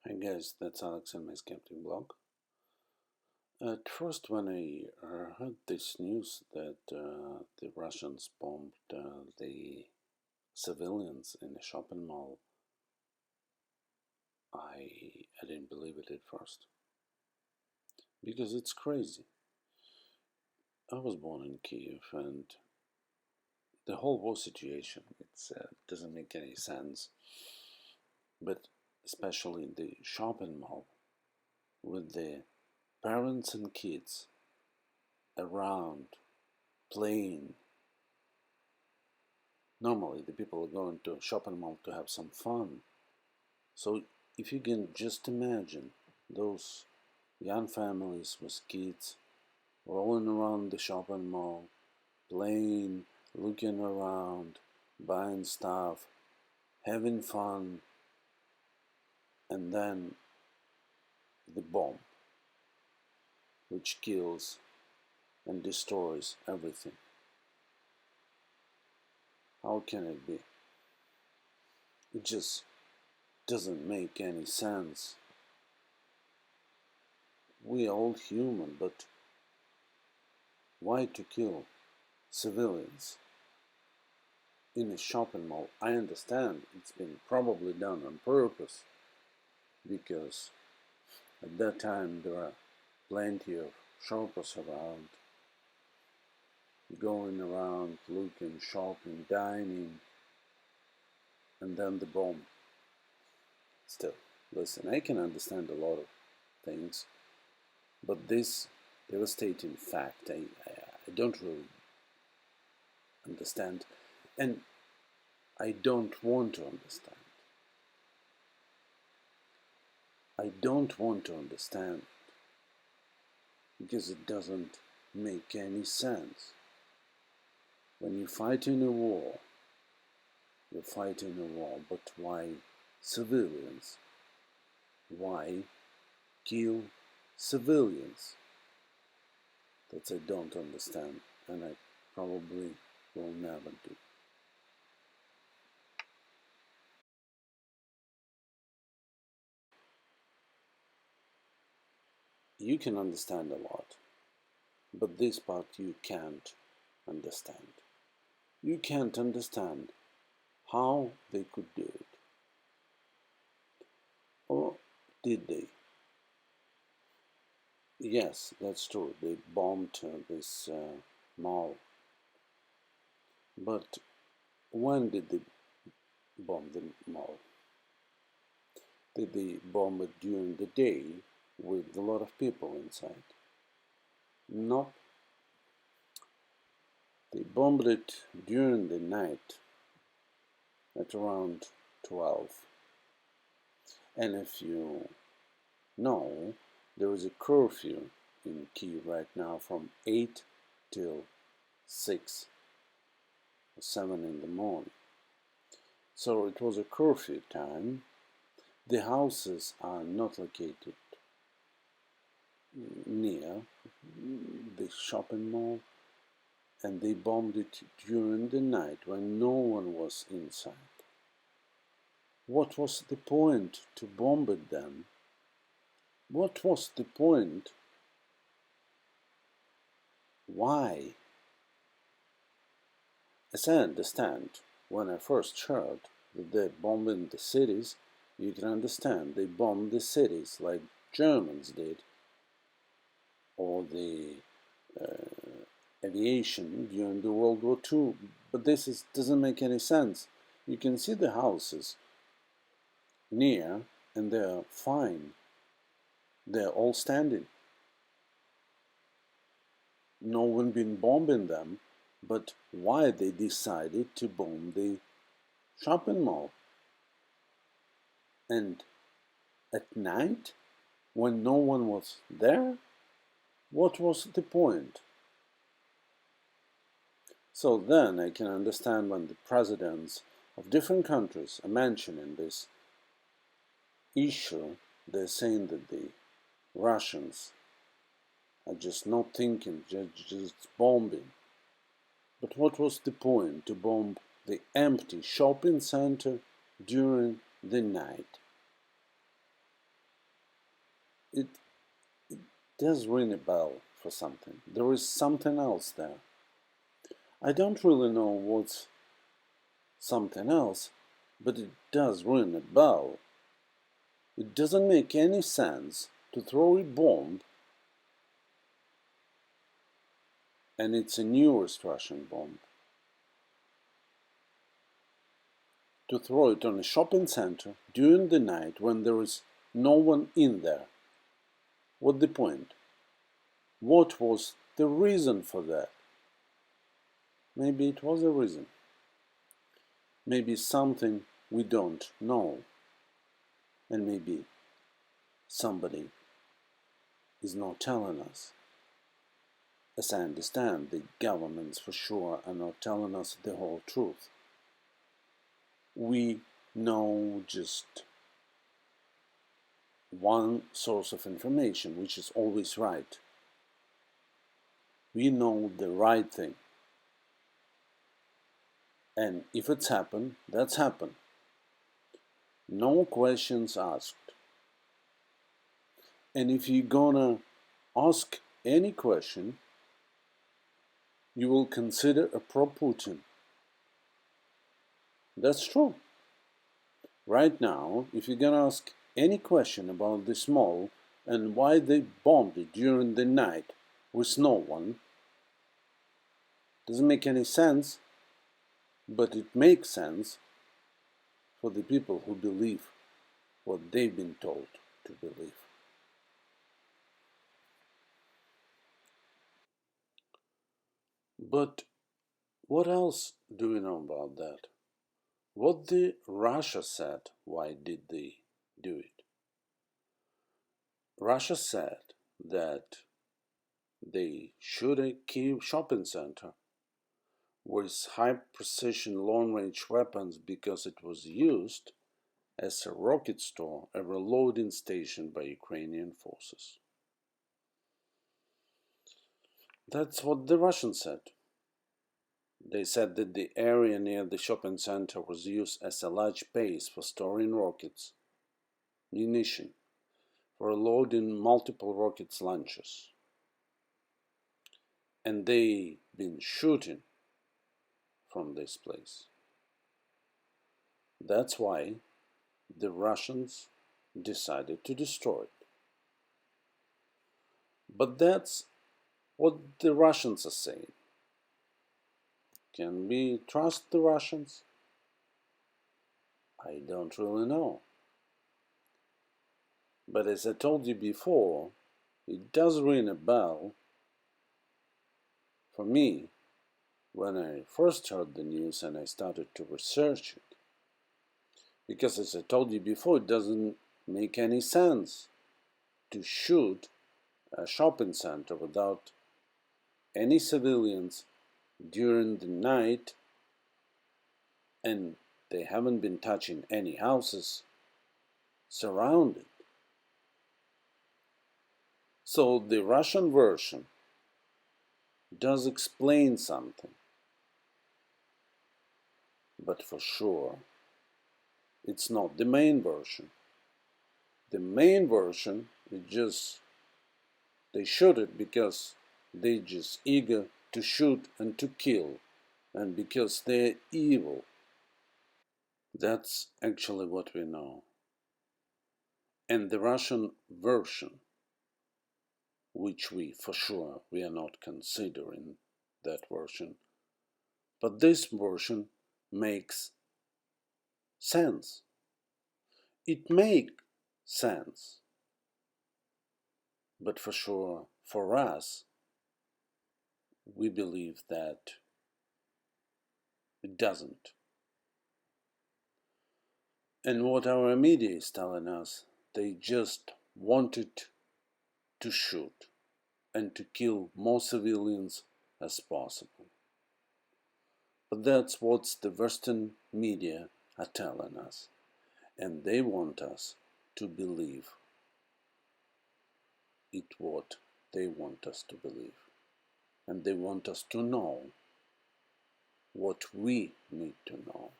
Hi guys, that's Alex and my skeptic blog. At first, when I heard this news that the Russians bombed the civilians in a shopping mall, I didn't believe it at first because it's crazy. I was born in Kyiv, and the whole war situation it doesn't make any sense. But especially the shopping mall with the parents and kids around playing. Normally, the people are going to a shopping mall to have some fun. So, if you can just imagine those young families with kids rolling around the shopping mall, playing, looking around, buying stuff, having fun, and then the bomb, which kills and destroys everything. How can it be? It just doesn't make any sense. We are all human, but why to kill civilians in a shopping mall? I understand it's been probably done on purpose because at that time there are plenty of shoppers around, going around, looking, shopping, dining, and then the bomb. Still, listen, I can understand a lot of things, but this devastating fact I don't really understand, and I don't want to understand. I don't want to understand because it doesn't make any sense. When you fight in a war, you're fighting a war, but why civilians? Why kill civilians? That I don't understand, and I probably will never do. You can understand a lot, but this part you can't understand. You can't understand how they could do it. Or did they? Yes, that's true. They bombed this mall. But when did they bomb the mall? Did they bomb it during the day with a lot of people inside? No. They bombed it during the night at around 12. And if you know, there is a curfew in Kyiv right now from 8 till 6 or 7 in the morning. So it was a curfew time. The houses are not located near the shopping mall, and they bombed it during the night when no one was inside. What was the point to bomb it then? What was the point? Why? As I understand, when I first heard that they're bombing the cities, you can understand they bombed the cities like Germans did, or the aviation during the World War II. But this doesn't make any sense. You can see the houses near, and they're fine. They're all standing. No one been bombing them, but why they decided to bomb the shopping mall? And at night, when no one was there, what was the point? So then I can understand when the presidents of different countries are mentioning this issue, they're saying that the Russians are just not thinking, just bombing. But what was the point to bomb the empty shopping center during the night? it does ring a bell for something. There is something else there. I don't really know what's something else, but it does ring a bell. It doesn't make any sense to throw a bomb, and it's a newest Russian bomb, to throw it on a shopping center during the night when there is no one in there. What's the point? What was the reason for that? Maybe it was a reason. Maybe something we don't know. And maybe somebody is not telling us. As I understand, the governments for sure are not telling us the whole truth. We know just one source of information, which is always right. We know the right thing. And if it's happened, that's happened. No questions asked. And if you're gonna ask any question, you will consider a pro-Putin. That's true. Right now, if you're gonna ask any question about this mall and why they bombed it during the night with no one, doesn't make any sense, but it makes sense for the people who believe what they've been told to believe. But what else do we know about that? What did Russia said? Why did they do it? Russia said that they shoot a Kyiv shopping center with high-precision long-range weapons because it was used as a rocket store, a reloading station by Ukrainian forces. That's what the Russians said. They said that the area near the shopping center was used as a large base for storing rockets, munition, for loading multiple rockets launchers. And they've been shooting from this place. That's why the Russians decided to destroy it. But that's what the Russians are saying. Can we trust the Russians? I don't really know. But as I told you before, it does ring a bell for me when I first heard the news and I started to research it. Because as I told you before, it doesn't make any sense to shoot a shopping center without any civilians during the night, and they haven't been touching any houses surrounded. So the Russian version does explain something, but for sure it's not the main version. The main version is just they shoot it because they're just eager to shoot and to kill, and because they're evil. That's actually what we know. And the Russian version, which we are not considering that version, but this version makes sense. It makes sense. But for sure, for us, we believe that it doesn't. And what our media is telling us, they just wanted to shoot and to kill more civilians as possible. But that's what the Western media are telling us. And they want us to believe it what they want us to believe. And they want us to know what we need to know.